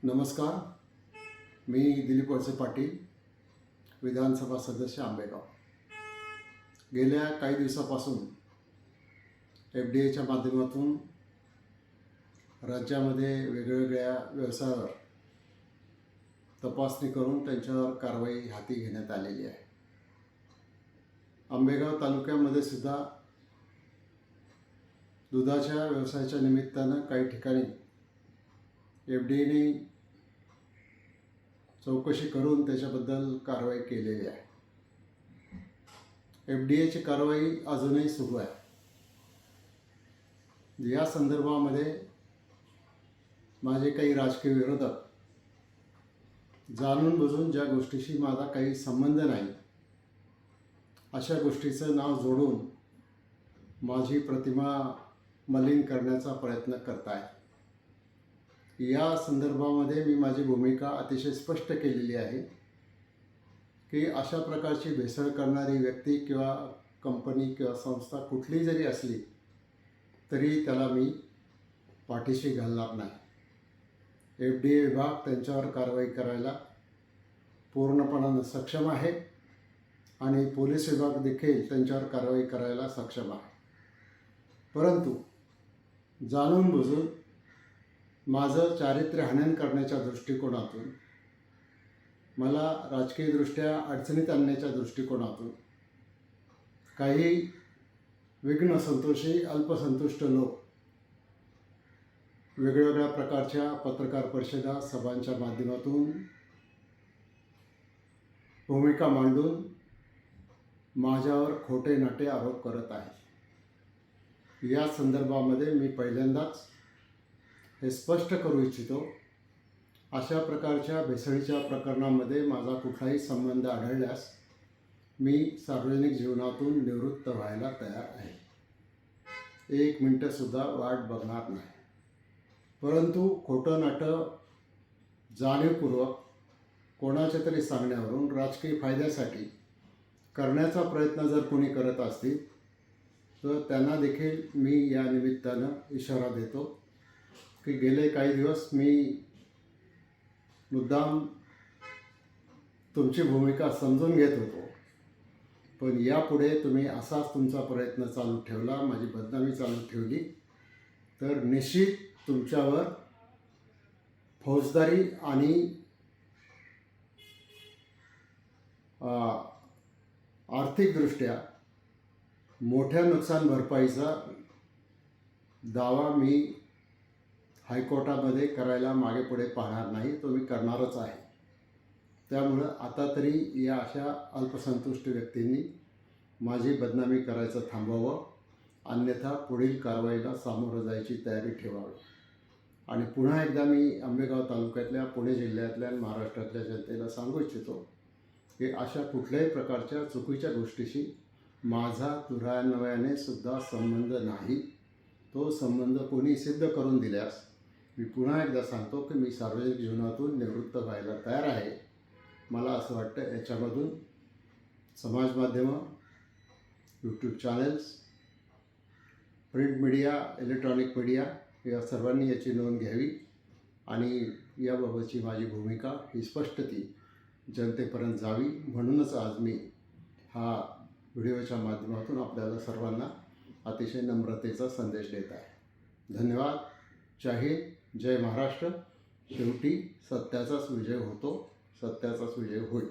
नमस्कार. मी दिलीप वळसे पाटील, विधानसभा सदस्य आंबेगाव. गेल्या काही दिवसापासून FDAच्या माध्यमातून राज्यामध्ये वेगवेगळ्या व्यवसायावर तपासणी करून त्यांच्यावर कारवाई हाती घेण्यात आलेली आहे. आंबेगाव तालुक्यामध्ये सुद्धा दुधाच्या व्यवसायाच्या निमित्तानं काही ठिकाणी FDAने चौकशी करून त्याच्याबद्दल कारवाई केलेली आहे. FDAची कारवाई अजूनही सुरू आहे. या संदर्भामध्ये माझे काही राजकीय विरोधक जाणून बुजून ज्या गोष्टीशी माझा काही संबंध नाही अशा गोष्टीचं नाव जोडून माझी प्रतिमा मलिन करण्याचा प्रयत्न करत आहे. या संदर्भामध्ये मी माझी भूमिका अतिशय स्पष्ट केलेली आहे की अशा प्रकारची भेसळ करणारी व्यक्ती किंवा कंपनी किंवा संस्था कुठली जरी असली तरी त्याला मी पाठीशी घालणार नाही. FDA विभाग त्यांच्यावर कारवाई करायला पूर्णपणाने सक्षम आहे आणि पोलीस विभाग देखील त्यांच्यावर कारवाई करायला सक्षम आहे. परंतु जाणून बुजून माझं चारित्र्य हनन करण्याच्या दृष्टिकोनातून, मला राजकीयदृष्ट्या अडचणीत आणण्याच्या दृष्टिकोनातून काही विघ्नसंतोषी अल्पसंतुष्ट लोक वेगवेगळ्या प्रकारच्या पत्रकार परिषदा, सभांच्या माध्यमातून भूमिका मांडून माझ्यावर खोटे नाटे आरोप करत आहेत. या संदर्भामध्ये मी पहिल्यांदाच हे स्पष्ट करू इच्छितो, अशा प्रकारच्या भेसळीच्या प्रकरणामध्ये माझा कुठलाही संबंध आढळल्यास मी सार्वजनिक जीवनातून निवृत्त व्हायला तयार आहे. 1 मिनिटंसुद्धा वाट बघणार नाही. परंतु खोटं नाटं जाणीवपूर्वक कोणाच्या तरी सांगण्यावरून राजकीय फायद्यासाठी करण्याचा प्रयत्न जर कोणी करत असतील तर त्यांना देखील मी या निमित्तानं इशारा देतो की गेले काही दिवस मी मुद्दाम तुमची भूमिका समजून घेत होतो, पण यापुढे तुम्ही असाच तुमचा प्रयत्न चालू ठेवला, माझी बदनामी चालू ठेवली तर निश्चित तुमच्यावर फौजदारी आणि आर्थिकदृष्ट्या मोठ्या नुकसान भरपाईचा दावा मी हायकोर्टामध्ये करायला मागे पुढे पाहणार नाही. तो मी करणारच आहे. त्यामुळं आता तरी या अशा अल्पसंतुष्ट व्यक्तींनी माझी बदनामी करायचं थांबवावं, अन्यथा पुढील कारवाईला सामोरं जायची तयारी ठेवावी. आणि पुन्हा एकदा मी आंबेगाव तालुक्यातल्या, पुणे जिल्ह्यातल्या आणि महाराष्ट्रातल्या जनतेला सांगू इच्छितो की अशा कुठल्याही प्रकारच्या चुकीच्या गोष्टीशी माझा दुरान्वयाने सुद्धा संबंध नाही. तो संबंध कोणी सिद्ध करून दिल्यास मी पुन्हा एकदा सांगतो की मी सार्वजनिक जीवनातून निवृत्त व्हायला तयार आहे. मला असं वाटतं याच्यामधून समाज माध्यमं, YouTube channels, print media, electronic media या सर्वांनी याची नोंद घ्यावी आणि याबाबतची माझी भूमिका ही स्पष्ट ती जनतेपर्यंत जावी. म्हणूनच आज मी हा व्हिडिओच्या माध्यमातून आपल्याला सर्वांना अतिशय नम्रतेचा संदेश देत आहे. धन्यवाद. जय हिंद, जय महाराष्ट्र. शेवटी सत्याचाच विजय होतो, सत्याचाच विजय होईल.